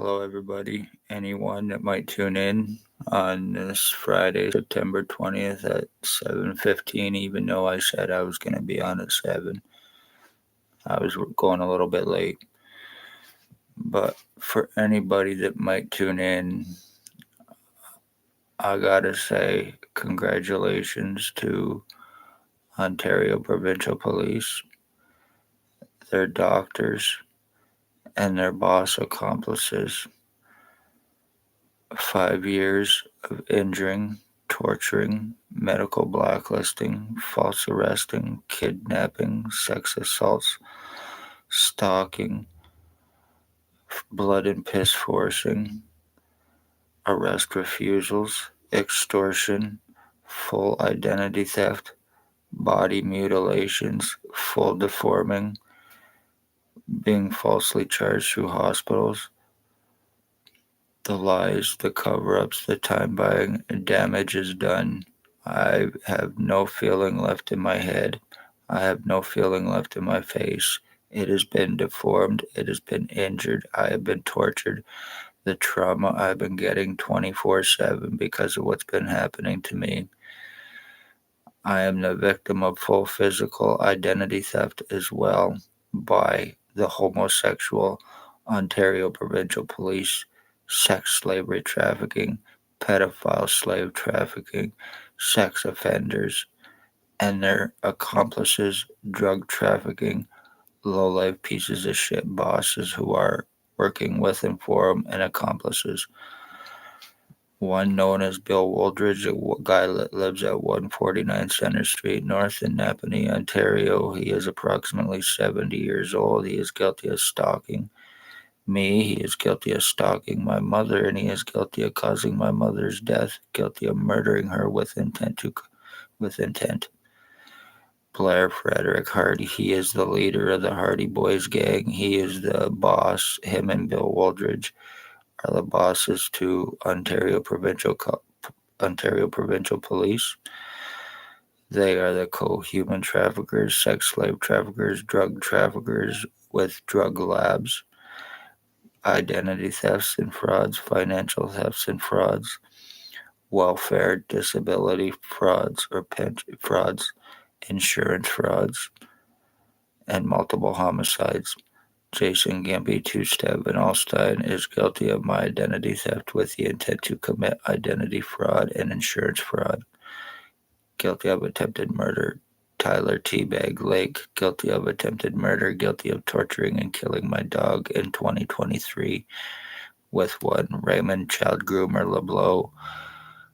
Hello, everybody. Anyone that might tune in on this Friday, September 20th at 7:15, even though I said I was going to be on at 7. I was going a little bit late. But for anybody that might tune in, I got to say congratulations to Ontario Provincial Police, their doctors, and their boss accomplices. 5 years of injuring, torturing, medical blacklisting, false arresting, kidnapping, sex assaults, stalking, blood and piss forcing, arrest refusals, extortion, full identity theft, body mutilations, full deforming, being falsely charged through hospitals, the lies, the cover-ups, the time buying, damage is done. I have no feeling left in my head. I have no feeling left in my face. It has been deformed. It has been injured. I have been tortured. The trauma I've been getting 24/7 because of what's been happening to me. I am the victim of full physical identity theft as well by the homosexual Ontario Provincial Police, sex slavery trafficking, pedophile slave trafficking, sex offenders, and their accomplices, drug trafficking, low-life pieces of shit bosses who are working with and for them, and accomplices. One known as Bill Wooldridge, a guy that lives at 149 Center Street North in Napanee, Ontario. He is approximately 70 years old. He is guilty of stalking me. He is guilty of stalking my mother, and he is guilty of causing my mother's death, guilty of murdering her with intent. Blair Frederick Hardy. He is the leader of the Hardy Boys gang. He is the boss. Him and Bill Wooldridge are the bosses to Ontario Provincial Police. They are the co-human traffickers, sex slave traffickers, drug traffickers with drug labs, identity thefts and frauds, financial thefts and frauds, welfare, disability frauds or pension frauds, insurance frauds, and multiple homicides. Jason Gamby Two-Step and Allstein is guilty of my identity theft with the intent to commit identity fraud and insurance fraud. Guilty of attempted murder. Tyler Teabag Lake, guilty of attempted murder, guilty of torturing and killing my dog in 2023 with one. Raymond Child Groomer LeBlanc,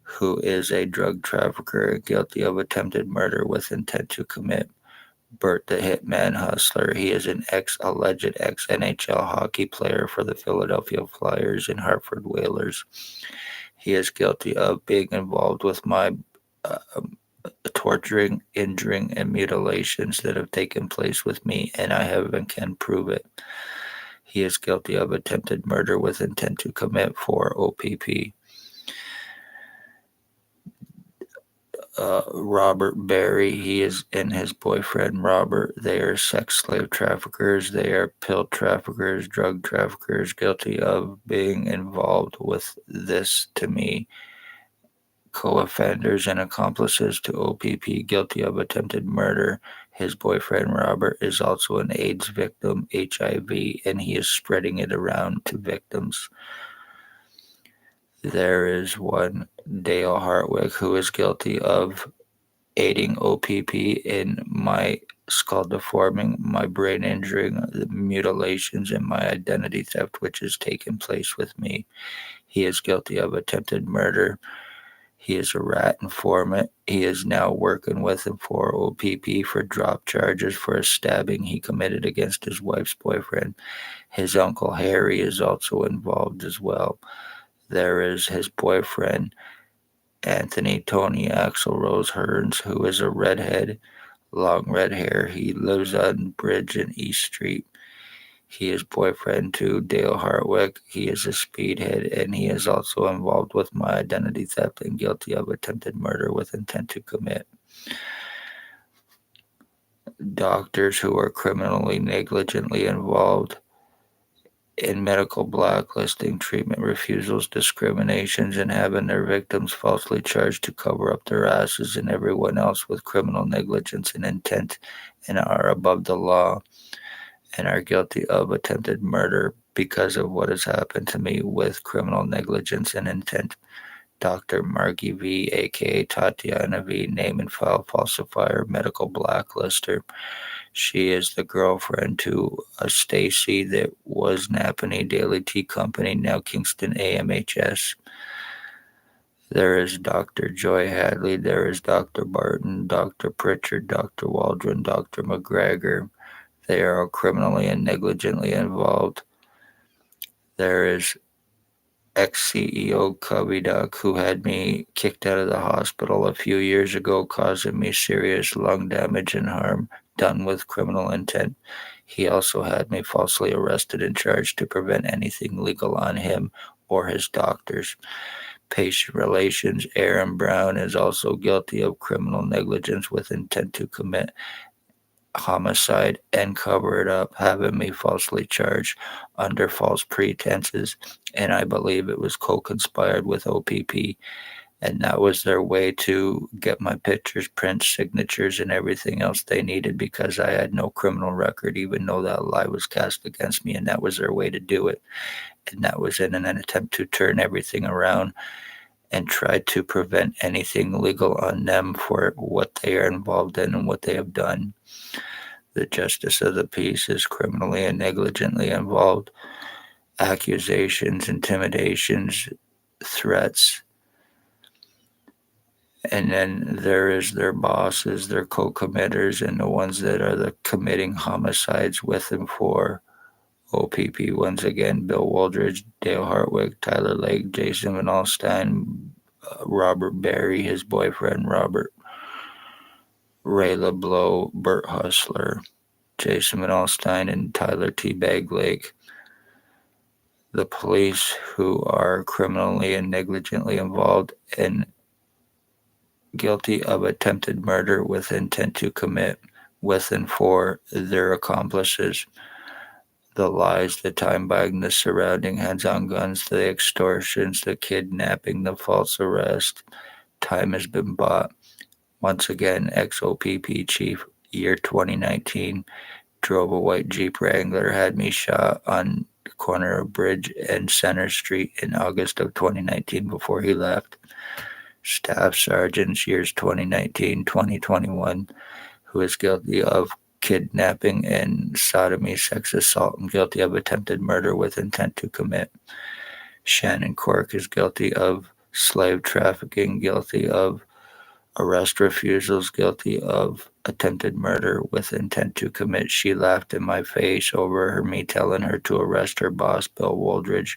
who is a drug trafficker, guilty of attempted murder with intent to commit. Bert the Hitman Hustler. He is an alleged ex-NHL hockey player for the Philadelphia Flyers and Hartford Whalers. He is guilty of being involved with my torturing, injuring, and mutilations that have taken place with me, and I have and can prove it. He is guilty of attempted murder with intent to commit for O.p.p. Robert Barry, he is and his boyfriend Robert. They are sex slave traffickers. They are pill traffickers, drug traffickers, guilty of being involved with this to me. Co-offenders and accomplices to O.p.p, guilty of attempted murder. His boyfriend Robert is also an AIDS victim, HIV, and he is spreading it around to victims. There is one Dale Hartwick who is guilty of aiding O.p.p in my skull deforming, my brain injuring, the mutilations, and my identity theft, which has taken place with me. He is guilty of attempted murder. He is a rat informant. He is now working with and for O.p.p for drop charges for a stabbing he committed against his wife's boyfriend. His uncle Harry is also involved as well. There is his boyfriend, Anthony Tony Axel Rose Hearns, who is a redhead, long red hair. He lives on Bridge and East Street. He is boyfriend to Dale Hartwick. He is a speedhead, and he is also involved with my identity theft and guilty of attempted murder with intent to commit. Doctors who are criminally negligently involved in medical blacklisting, treatment refusals, discriminations, and having their victims falsely charged to cover up their asses and everyone else with criminal negligence and intent, and are above the law and are guilty of attempted murder because of what has happened to me with criminal negligence and intent. Dr. Margie V, aka Tatiana V, name and file falsifier, medical blacklister. She is the girlfriend to a Stacy that was Napanee Daily Tea Company, now Kingston AMHS. There is Dr. Joy Hadley, there is Dr. Barton, Dr. Pritchard, Dr. Waldron, Dr. McGregor. They are all criminally and negligently involved. There is ex-CEO Cubby Duck, who had me kicked out of the hospital a few years ago, causing me serious lung damage and harm done with criminal intent. He also had me falsely arrested and charged to prevent anything legal on him or his doctors. Patient relations, Aaron Brown is also guilty of criminal negligence with intent to commit homicide and cover it up, having me falsely charged under false pretenses, and I believe it was co-conspired with O.p.p, and that was their way to get my pictures, prints, signatures, and everything else they needed because I had no criminal record, even though that lie was cast against me, and that was their way to do it. And that was in an attempt to turn everything around and try to prevent anything legal on them for what they are involved in and what they have done. The justice of the peace is criminally and negligently involved. Accusations, intimidations, threats, and then there is their bosses, their co-committers, and the ones that are the committing homicides with and for O.p.p. Once again, Bill Wooldridge, Dale Hartwig, Tyler Lake, Jason Van Alstyne, Robert Barry, his boyfriend Robert, Ray LeBlow, Bert Hustler, Jason Van Alstyne, and Tyler T. Lake. The police who are criminally and negligently involved and guilty of attempted murder with intent to commit with and for their accomplices. The lies, the time buying, the surrounding hands on guns, the extortions, the kidnapping, the false arrest. Time has been bought. Once again, ex-O.p.p chief, year 2019, drove a white Jeep Wrangler, had me shot on the corner of Bridge and Center Street in August of 2019 before he left. Staff Sergeants, years 2019, 2021, who is guilty of kidnapping and sodomy, sex assault, and guilty of attempted murder with intent to commit. Shannon Cork is guilty of slave trafficking, guilty of arrest refusals, guilty of attempted murder with intent to commit. She laughed in my face over me telling her to arrest her boss, Bill Wooldridge,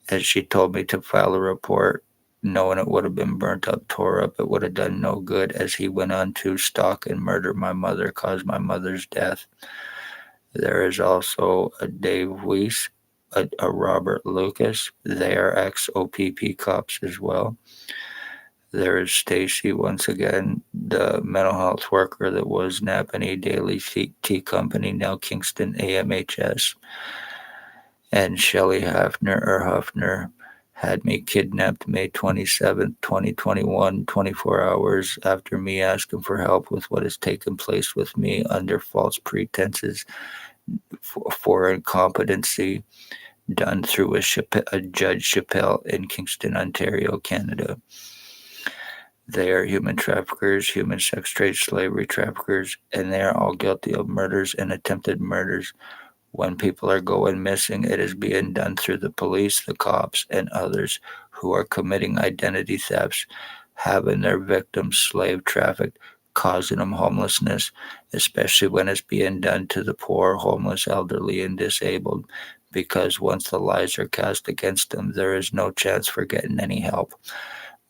as she told me to file a report, knowing it would have been burnt up, tore up. It would have done no good, as he went on to stalk and murder my mother, cause my mother's death. There is also a Dave Weiss, a Robert Lucas. They are ex-O.p.p cops as well. There is Stacy, once again, the mental health worker that was Napanee Daily Tea Company, now Kingston AMHS. And Shelley Huffner, had me kidnapped May 27th, 2021, 24 hours after me asking for help with what has taken place with me under false pretenses for incompetency done through a Judge Chappelle in Kingston, Ontario, Canada. They are human traffickers, human sex trade, slavery traffickers, and they are all guilty of murders and attempted murders. When people are going missing, it is being done through the police, the cops, and others who are committing identity thefts, having their victims slave trafficked, causing them homelessness, especially when it's being done to the poor, homeless, elderly, and disabled, because once the lies are cast against them, there is no chance for getting any help.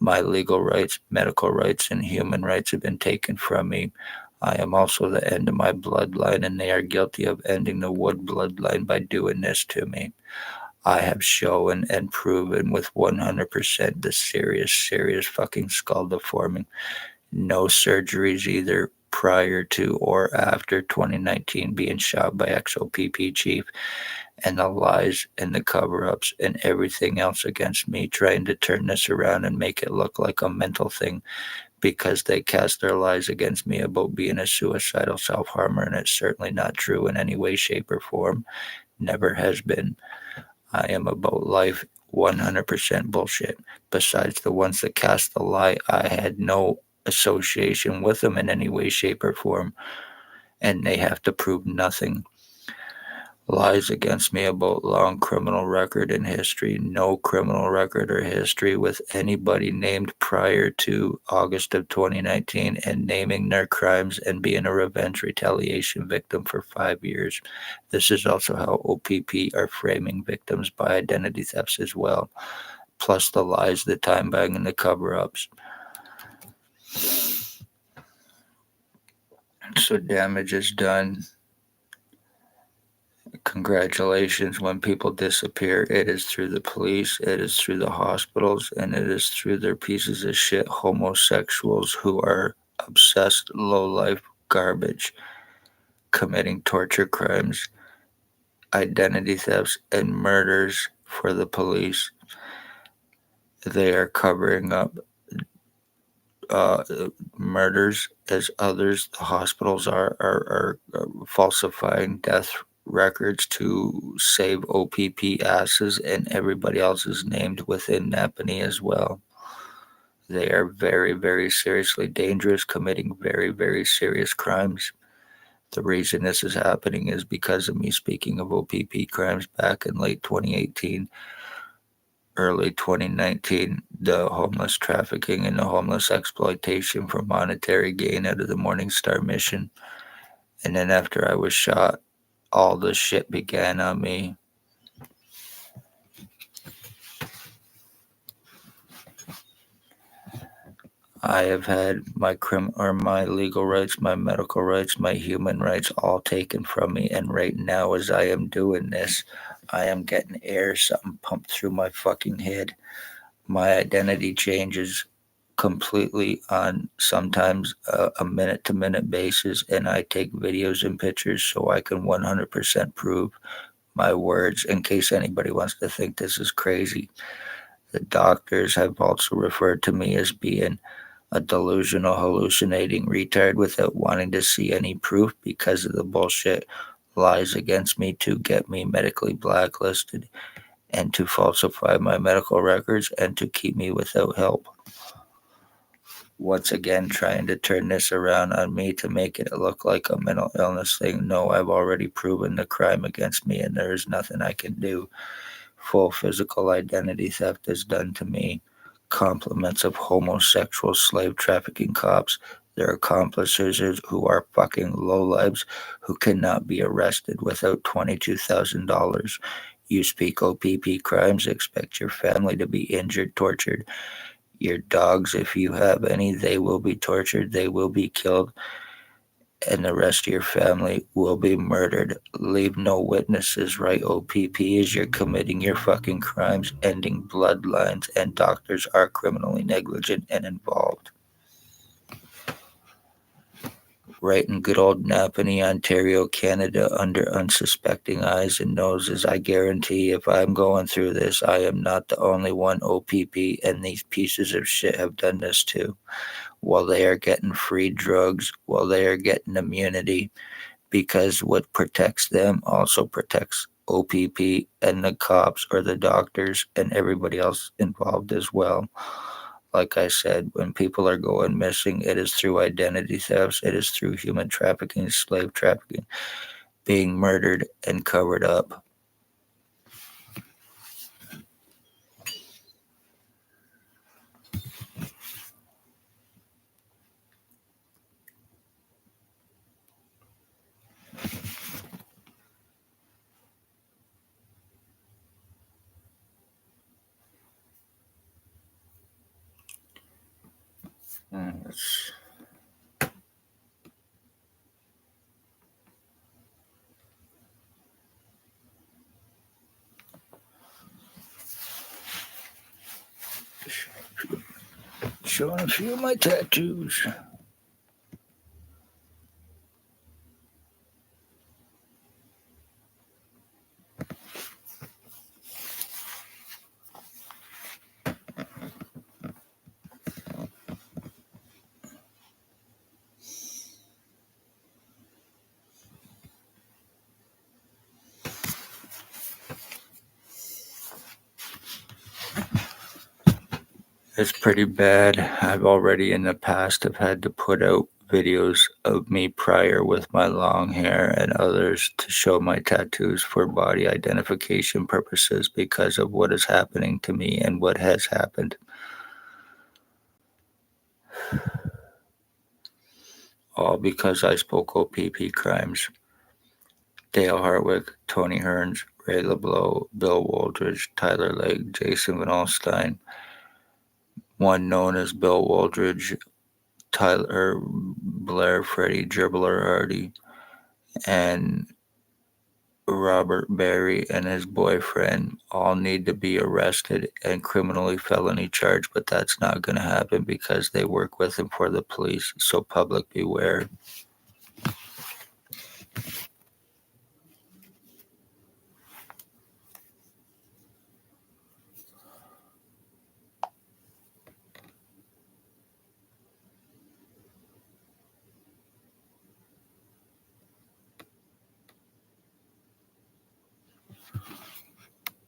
My legal rights, medical rights, and human rights have been taken from me. I am also the end of my bloodline, and they are guilty of ending the Wood bloodline by doing this to me. I have shown and proven with 100% the serious fucking skull deforming. No surgeries either prior to or after 2019 being shot by ex-O.p.p chief. and the lies and the cover-ups and everything else against me, trying to turn this around and make it look like a mental thing because they cast their lies against me about being a suicidal self-harmer, and it's certainly not true in any way, shape, or form. Never has been. I am about life, 100% bullshit. Besides the ones that cast the lie, I had no association with them in any way, shape, or form, and they have to prove nothing. Lies against me about long criminal record and history. No criminal record or history with anybody named prior to August of 2019, and naming their crimes and being a revenge retaliation victim for 5 years. This is also how O.p.p are framing victims by identity thefts as well, plus the lies, the time buying, and the cover-ups. So damage is done. Congratulations. When people disappear, it is through the police, it is through the hospitals, and it is through their pieces of shit homosexuals who are obsessed, low-life garbage, committing torture crimes, identity thefts, and murders for the police. They are covering up uh, murders as others. The hospitals are falsifying death records to save O.p.p asses, and everybody else is named within Napanee as well. They are very, very seriously dangerous, committing very, very serious crimes. The reason this is happening is because of me speaking of O.p.p crimes back in late 2018, early 2019, the homeless trafficking and the homeless exploitation for monetary gain out of the Morning Star mission. And then after I was shot, all this shit began on me. I have had my legal rights, my medical rights, my human rights all taken from me, and right now as I am doing this, I am getting something pumped through my fucking head. My identity changes completely on sometimes a minute to minute basis, and I take videos and pictures so I can 100% prove my words in case anybody wants to think this is crazy. The doctors have also referred to me as being a delusional, hallucinating retard without wanting to see any proof because of the bullshit lies against me to get me medically blacklisted and to falsify my medical records and to keep me without help. Once again, trying to turn this around on me to make it look like a mental illness thing. No, I've already proven the crime against me, and there is nothing I can do. Full physical identity theft is done to me. Compliments of homosexual slave trafficking cops, their accomplices who are fucking lowlives who cannot be arrested without $22,000. You speak O.p.p crimes, expect your family to be injured, tortured. Your dogs, if you have any, they will be tortured, they will be killed, and the rest of your family will be murdered. Leave no witnesses, right? O.p.p is you're committing your fucking crimes, ending bloodlines, and doctors are criminally negligent and involved. Right in good old Napanee, Ontario, Canada, under unsuspecting eyes and noses. I guarantee if I'm going through this, I am not the only one. O.p.p and these pieces of shit have done this too. While they are getting free drugs, while they are getting immunity, because what protects them also protects O.p.p and the cops or the doctors and everybody else involved as well. Like I said, when people are going missing, it is through identity thefts, it is through human trafficking, slave trafficking, being murdered and covered up. Let's showing a few of my tattoos. It's pretty bad. I've already in the past have had to put out videos of me prior with my long hair and others to show my tattoos for body identification purposes because of what is happening to me and what has happened. All because I spoke O.p.p crimes. Dale Hartwick, Tony Hearns, Ray LeBlanc, Bill Wooldridge, Tyler Lake, Jason Van Alstyne, one known as Bill Wooldridge, Tyler Blair, Freddie Dribbler Hardy, and Robert Barry and his boyfriend all need to be arrested and criminally felony charged, but that's not going to happen because they work with him for the police. So, public beware.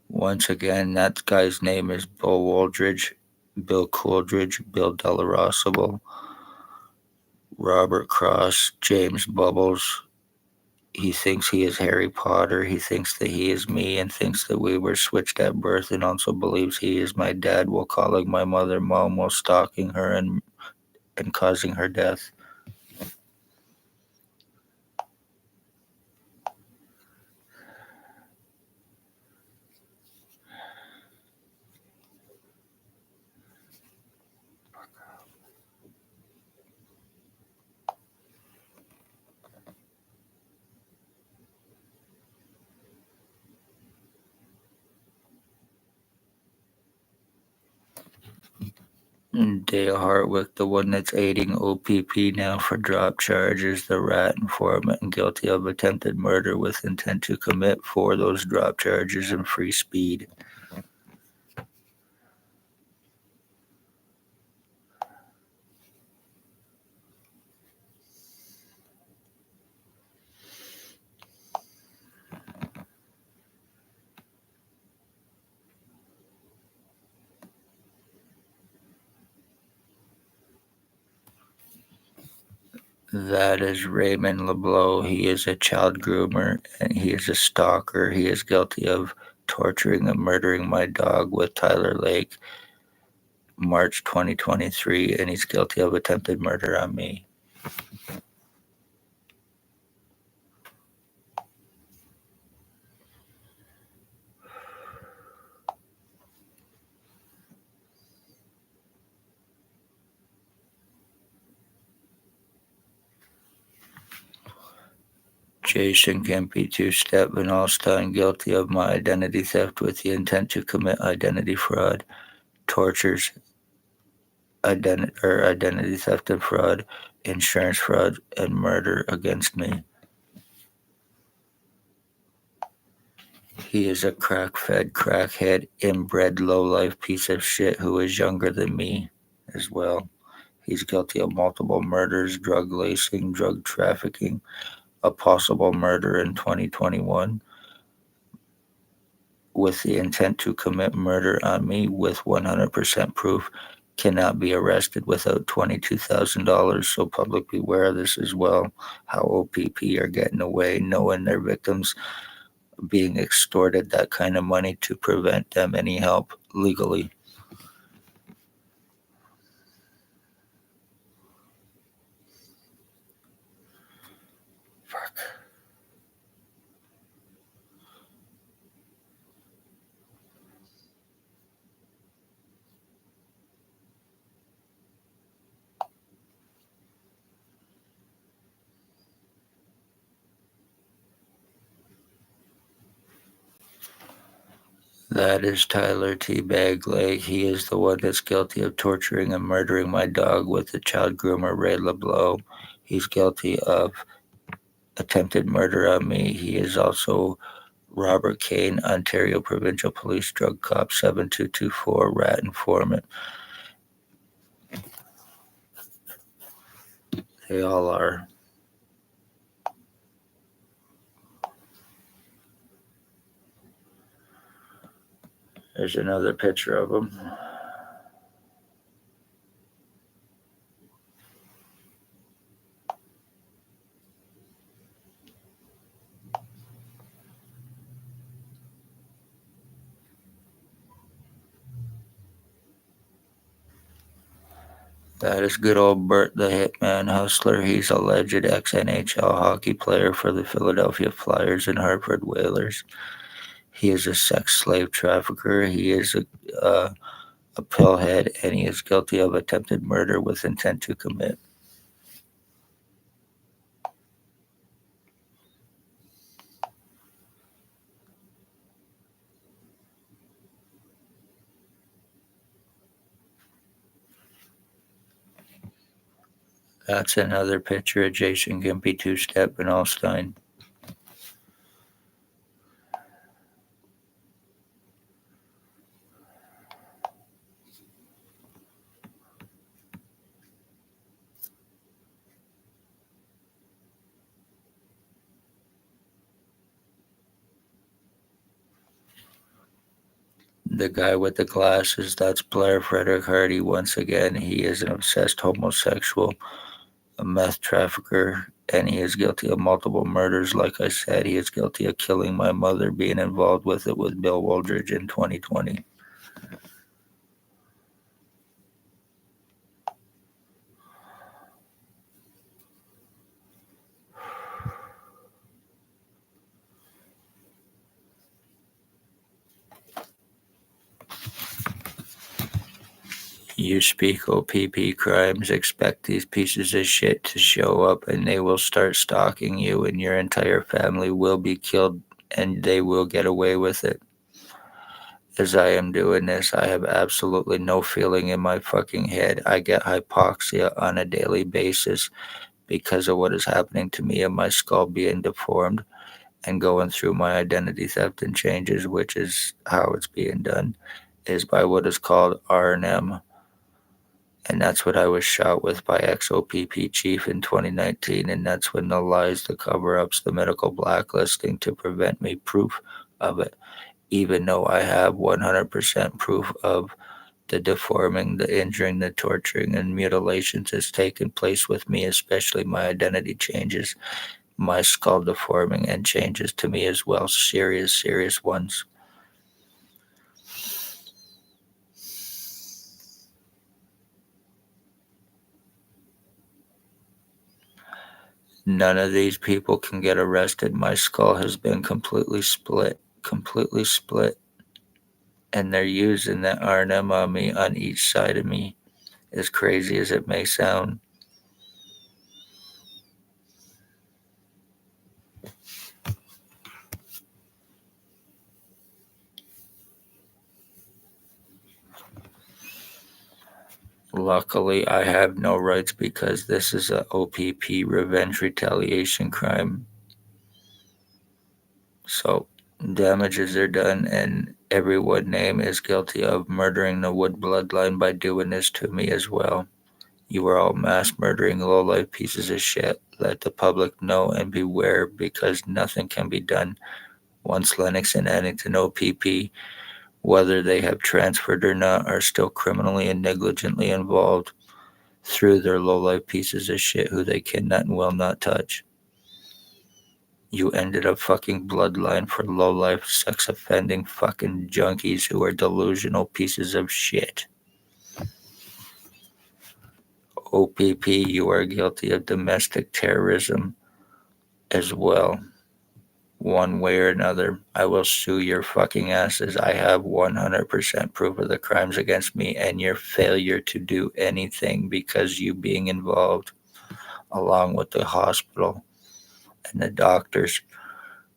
Once again, that guy's name is Bill Wooldridge, Bill Cooldridge, Bill Delarosable, Robert Cross, James Bubbles. He thinks he is Harry Potter. He thinks that he is me and thinks that we were switched at birth and also believes he is my dad while calling my mother mom while stalking her and causing her death. Dale Hartwick, the one that's aiding O.p.p now for drop charges, the rat informant and guilty of attempted murder with intent to commit for those drop charges and free speed. That is Raymond LeBlanc. He is a child groomer and he is a stalker. He is guilty of torturing and murdering my dog with Tyler Lake, March 2023, and he's guilty of attempted murder on me. Jason Kempe, two-step Van Alstyne, guilty of my identity theft with the intent to commit identity fraud, tortures, identity theft and fraud, insurance fraud, and murder against me. He is a crack-fed, crackhead, inbred, low-life piece of shit who is younger than me as well. He's guilty of multiple murders, drug lacing, drug trafficking, a possible murder in 2021 with the intent to commit murder on me with 100% proof cannot be arrested without $22,000. So public beware of this as well. How O.p.p are getting away knowing their victims being extorted that kind of money to prevent them any help legally. Fuck. That is Tyler T. Bagley. He is the one that's guilty of torturing and murdering my dog with the child groomer Ray LeBlanc. He's guilty of attempted murder on me. He is also Robert Kane, Ontario Provincial Police Drug Cop 7224, rat informant. They all are. There's another picture of him. That is good old Bert the Hitman Hustler. He's a alleged ex-NHL hockey player for the Philadelphia Flyers and Hartford Whalers. He is a sex slave trafficker. He is a pillhead, and he is guilty of attempted murder with intent to commit. That's another picture of Jason Gimpy two-step in Allstein. The guy with the glasses, that's Blair Frederick Hardy once again. He is an obsessed homosexual, a meth trafficker, and he is guilty of multiple murders. Like I said, he is guilty of killing my mother, being involved with it with Bill Wooldridge in 2020. You speak O.p.p. crimes, expect these pieces of shit to show up and they will start stalking you, and your entire family will be killed and they will get away with it. As I am doing this, I have absolutely no feeling in my fucking head. I get hypoxia on a daily basis because of what is happening to me and my skull being deformed and going through my identity theft and changes, which is how it's being done, is by what is called R&M. And that's what I was shot with by ex-O.p.p chief in 2019, and that's when the lies, the cover-ups, the medical blacklisting to prevent me proof of it, even though I have 100% proof of the deforming, the injuring, the torturing, and mutilations has taken place with me, especially my identity changes, my skull deforming, and changes to me as well, serious, serious ones. None of these people can get arrested. My skull has been completely split, and they're using that R&M on me on each side of me, as crazy as it may sound. Luckily, I have no rights because this is a O.p.p revenge retaliation crime. So damages are done, and everyone named is guilty of murdering the Wood bloodline by doing this to me as well. You are all mass murdering low-life pieces of shit. Let the public know and beware, because nothing can be done once Lennox and Addington O.p.p, whether they have transferred or not, are still criminally and negligently involved through their low-life pieces of shit who they cannot and will not touch. You ended a fucking bloodline for low-life sex offending fucking junkies who are delusional pieces of shit. O.p.p, you are guilty of domestic terrorism as well. One way or another, I will sue your fucking asses. I have 100% proof of the crimes against me and your failure to do anything because you being involved, along with the hospital and the doctors,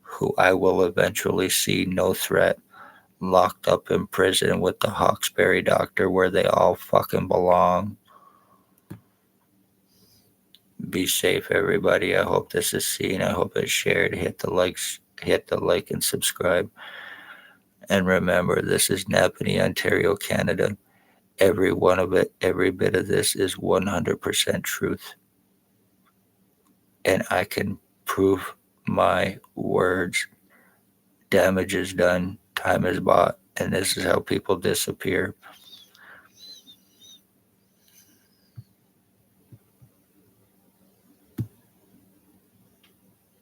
who I will eventually see, no threat, locked up in prison with the Hawkesbury doctor where they all fucking belong. Be safe, everybody. I hope this is seen. I hope it's shared. Hit the like and subscribe. And remember, this is Napanee, Ontario, Canada. Every one of it, every bit of this is 100% truth. And I can prove my words. Damage is done, time is bought, and this is how people disappear.